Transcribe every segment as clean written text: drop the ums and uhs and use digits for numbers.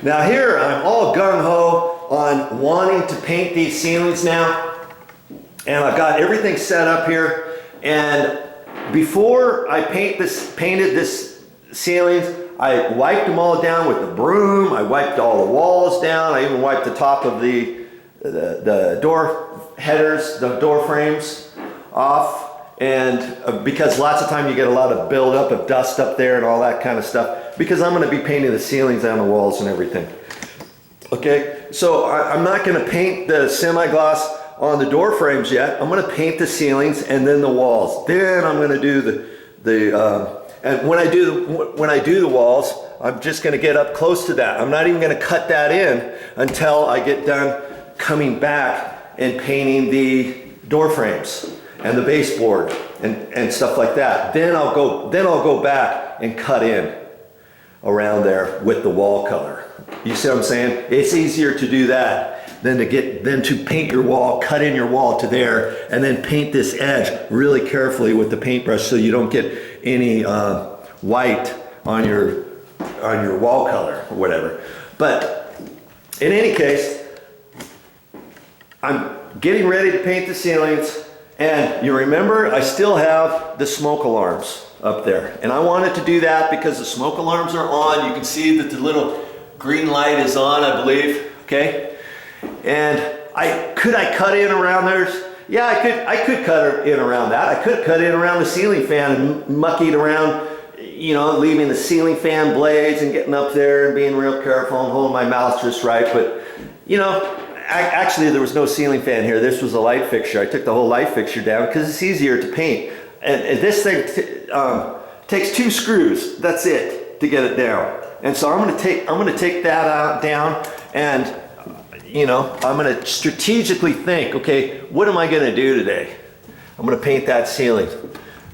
Now here I'm all gung-ho on wanting to paint these ceilings now, and I've got everything set up here. And before I painted this ceilings, I wiped them all down with the broom. I wiped all the walls down. I even wiped the top of the door headers, the door frames off. And because lots of time you get a lot of buildup of dust up there and all that kind of stuff, because I'm going to be painting the ceilings and the walls and everything. Okay, so I'm not going to paint the semi-gloss on the door frames yet. I'm going to paint the ceilings and then the walls. Then I'm going to do and when I do the walls, I'm just going to get up close to that. I'm not even going to cut that in until I get done coming back and painting the door frames and the baseboard and stuff like that. Then I'll go back and cut in around there with the wall color. You see what I'm saying? It's easier to do that than to paint your wall, cut in your wall to there, and then paint this edge really carefully with the paintbrush so you don't get any white on your wall color or whatever. But in any case, I'm getting ready to paint the ceilings. And you remember, I still have the smoke alarms up there. And I wanted to do that because the smoke alarms are on. You can see that the little green light is on, I believe, okay? And could I cut in around theirs? Yeah, I could cut in around that. I could cut in around the ceiling fan and mucky it around, you know, leaving the ceiling fan blades and getting up there and being real careful and holding my mouth just right. But, you know, actually, there was no ceiling fan here. This was a light fixture. I took the whole light fixture down because it's easier to paint. And this thing takes 2 screws. That's it to get it down. And so I'm going to take that down, and you know, I'm going to strategically think, okay, what am I going to do today? I'm going to paint that ceiling,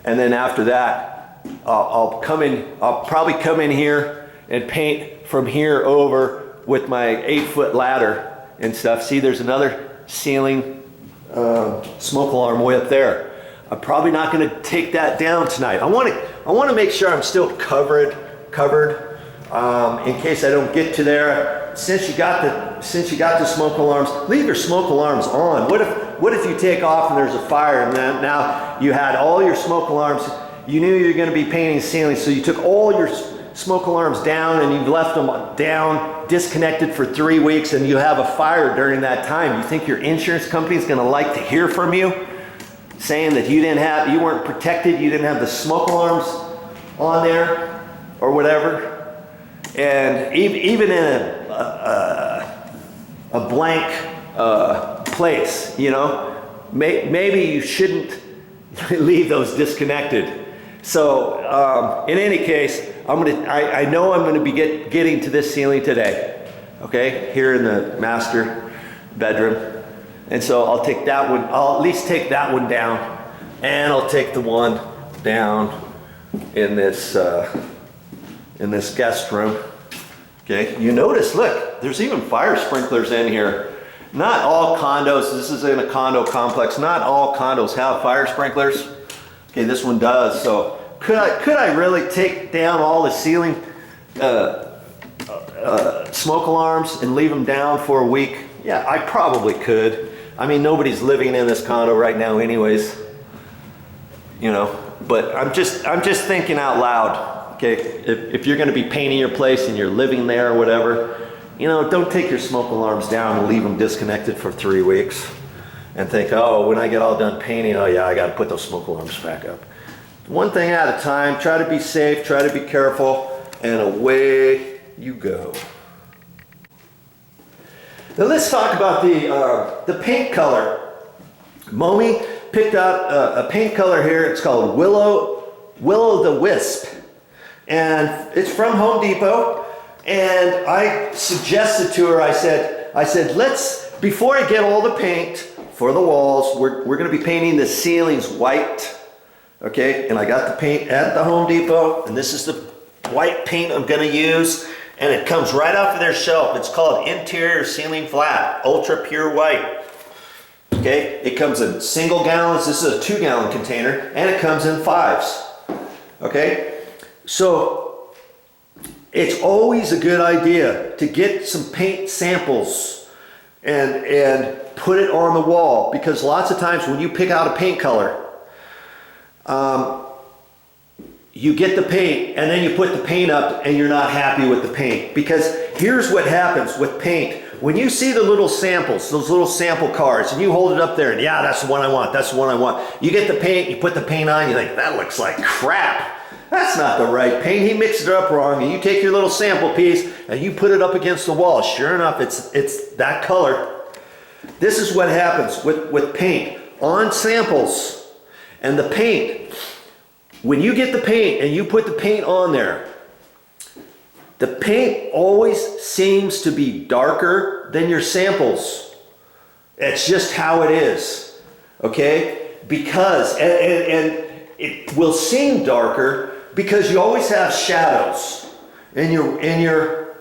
and then after that, I'll probably come in here and paint from here over with my 8-foot ladder and stuff. See, there's another ceiling smoke alarm way up there. I'm probably not going to take that down tonight. I want to make sure I'm still covered in case I don't get to there. Since you got the smoke alarms, leave your smoke alarms on. What if you take off and there's a fire, and then now you had all your smoke alarms? You knew you were going to be painting ceilings, so you took all your smoke alarms down and you've left them down, disconnected for 3 weeks, and you have a fire during that time. You think your insurance company is going to like to hear from you, saying that you weren't protected, you didn't have the smoke alarms on there, or whatever? And even in a blank place, you know, maybe you shouldn't leave those disconnected. So in any case, I know I'm going to be getting to this ceiling today, okay, here in the master bedroom. And so I'll take that one, I'll at least take that one down, and I'll take the one down in this guest room. Okay, you notice, look, there's even fire sprinklers in here. Not all condos, this is in a condo complex, not all condos have fire sprinklers. Okay, this one does. So could I really take down all the ceiling smoke alarms and leave them down for a week? Yeah, I probably could. I mean, nobody's living in this condo right now anyways, you know, but I'm just thinking out loud. Okay, if you're going to be painting your place and you're living there or whatever, you know, don't take your smoke alarms down and leave them disconnected for 3 weeks and think, oh, when I get all done painting, oh yeah, I got to put those smoke alarms back up. One thing at a time, try to be safe, try to be careful, and away you go. Now let's talk about the paint color. Momi picked out a paint color here. It's called Will-O-the-Wisp. And it's from Home Depot. And I suggested to her, I said, let's, before I get all the paint for the walls, we're going to be painting the ceilings white. Okay, and I got the paint at the Home Depot, and this is the white paint I'm going to use. And it comes right off of their shelf. It's called Interior Ceiling Flat, Ultra Pure White. Okay, it comes in single gallons. This is a 2-gallon container, and it comes in 5s. Okay, so it's always a good idea to get some paint samples and put it on the wall, because lots of times when you pick out a paint color, you get the paint and then you put the paint up and you're not happy with the paint. Because here's what happens with paint. When you see the little samples, those little sample cards, and you hold it up there and yeah, that's the one I want, that's the one I want. You get the paint, you put the paint on, you think, that looks like crap. That's not the right paint. He mixed it up wrong, and you take your little sample piece and you put it up against the wall. Sure enough, it's that color. This is what happens with paint on samples. And the paint, when you get the paint and you put the paint on there, the paint always seems to be darker than your samples. It's just how it is, okay? Because, and it will seem darker because you always have shadows on your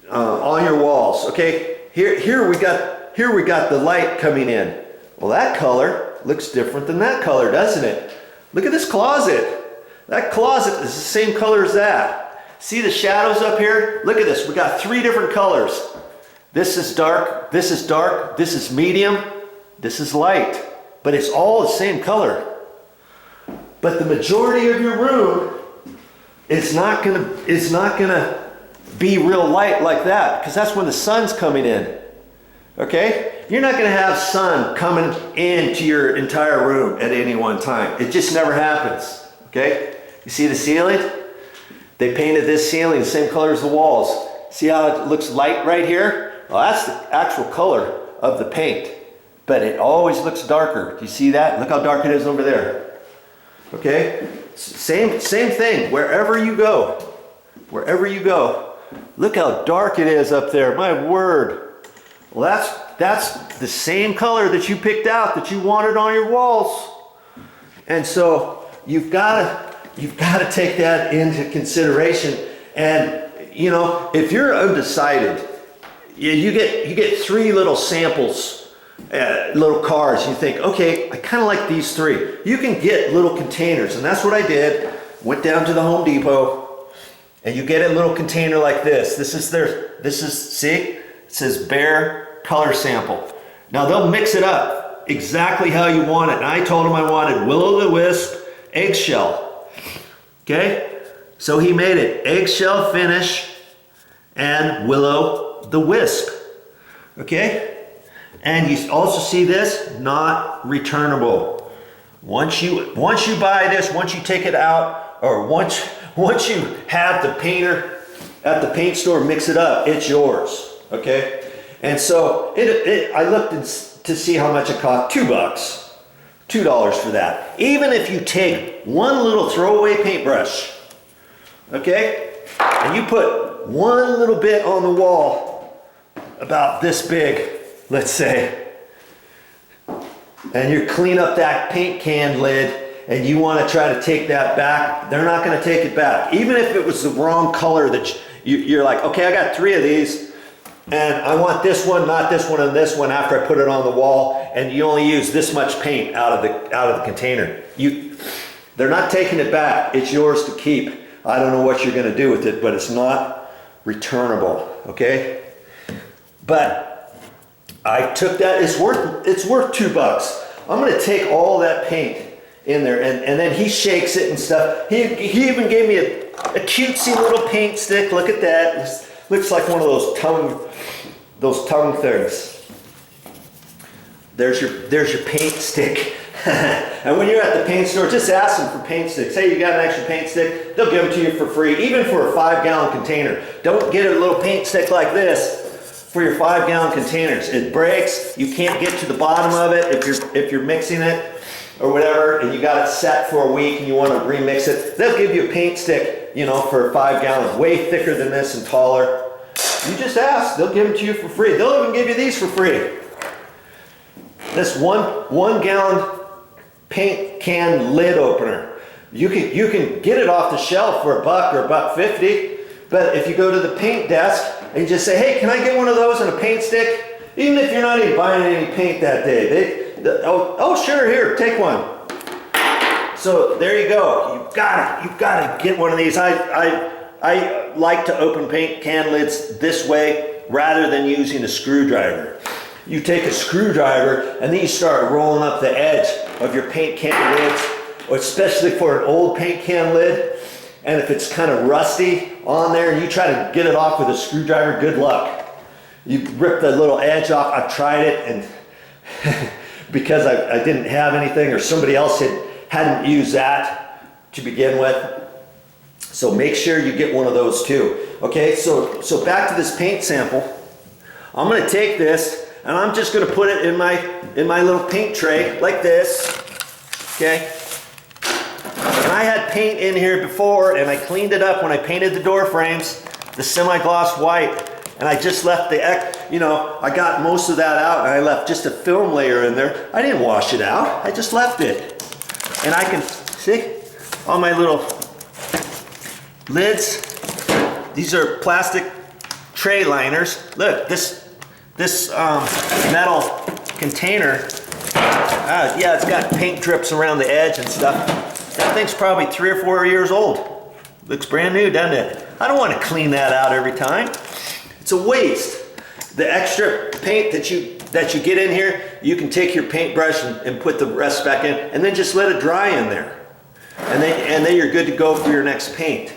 walls, okay? Here we got the light coming in. Well, that color looks different than that color, doesn't it? Look at this closet. That closet is the same color as that. See the shadows up here? Look at this. We got 3 different colors. This is dark, this is dark, this is medium, this is light. But it's all the same color. But the majority of your room is not gonna be real light like that, because that's when the sun's coming in. Okay? You're not gonna have sun coming into your entire room at any one time. It just never happens. Okay? You see the ceiling? They painted this ceiling the same color as the walls. See how it looks light right here? Well, that's the actual color of the paint. But it always looks darker. Do you see that? Look how dark it is over there. Okay? Same thing. Wherever you go, look how dark it is up there. My word. Well, that's the same color that you picked out, that you wanted on your walls. And so you've got to take that into consideration. And you know, if you're undecided, you get 3 little samples, little cards. You think, okay, I kind of like these 3. You can get little containers, and that's what I did. Went down to the Home Depot, and you get a little container like this. See, it says Bear Color Sample. Now they'll mix it up exactly how you want it. And I told him I wanted Will-O-the-Wisp eggshell. Okay, so he made it eggshell finish and Will-O-the-Wisp. Okay, and you also see this, not returnable. Once you buy this, once you take it out, or once you have the painter at the paint store mix it up, it's yours. Okay, and so I looked to see how much it cost. $2 for that. Even if you take one little throwaway paintbrush, okay, and you put one little bit on the wall about this big, let's say, and you clean up that paint can lid and you want to try to take that back, they're not going to take it back. Even if it was the wrong color that you're like, okay, I got 3 of these, and I want this one, not this one, and this one after I put it on the wall, and you only use this much paint out of the container. They're not taking it back. It's yours to keep. I don't know what you're going to do with it, but it's not returnable. Okay? But I took that. It's worth $2. I'm going to take all that paint in there, and then he shakes it and stuff. He even gave me a cutesy little paint stick. Look at that. Looks like one of those tongue things. There's your paint stick. And when you're at the paint store, just ask them for paint sticks. Hey, you got an extra paint stick? They'll give it to you for free, even for a 5-gallon container. Don't get a little paint stick like this for your 5-gallon containers. It breaks. You can't get to the bottom of it if you're mixing it or whatever, and you got it set for a week and you want to remix it. They'll give you a paint stick, you know, for 5 gallons, way thicker than this and taller. You just ask, they'll give them to you for free. They'll even give you these for free. This one gallon paint can lid opener. You can get it off the shelf for $1 or $1.50, but if you go to the paint desk and you just say, hey, can I get one of those and a paint stick? Even if you're not even buying any paint that day, oh sure, here, take one. So there you go. You've got to get one of these. I like to open paint can lids this way rather than using a screwdriver. You take a screwdriver and then you start rolling up the edge of your paint can lids, or especially for an old paint can lid. And if it's kind of rusty on there and you try to get it off with a screwdriver, good luck. You rip the little edge off. I've tried it, and because I didn't have anything, or somebody else hadn't used that to begin with. So make sure you get one of those too. Okay, so back to this paint sample. I'm gonna take this and I'm just gonna put it in my little paint tray like this, okay? And I had paint in here before and I cleaned it up when I painted the door frames, the semi-gloss white, and I just left I got most of that out and I left just a film layer in there. I didn't wash it out, I just left it. And I can, see, all my little lids, these are plastic tray liners. Look, this metal container, yeah, it's got paint drips around the edge and stuff. That thing's probably 3 or 4 years old. Looks brand new, doesn't it? I don't want to clean that out every time. It's a waste. The extra paint that you get in here, you can take your paintbrush and put the rest back in, and then just let it dry in there. And then you're good to go for your next paint.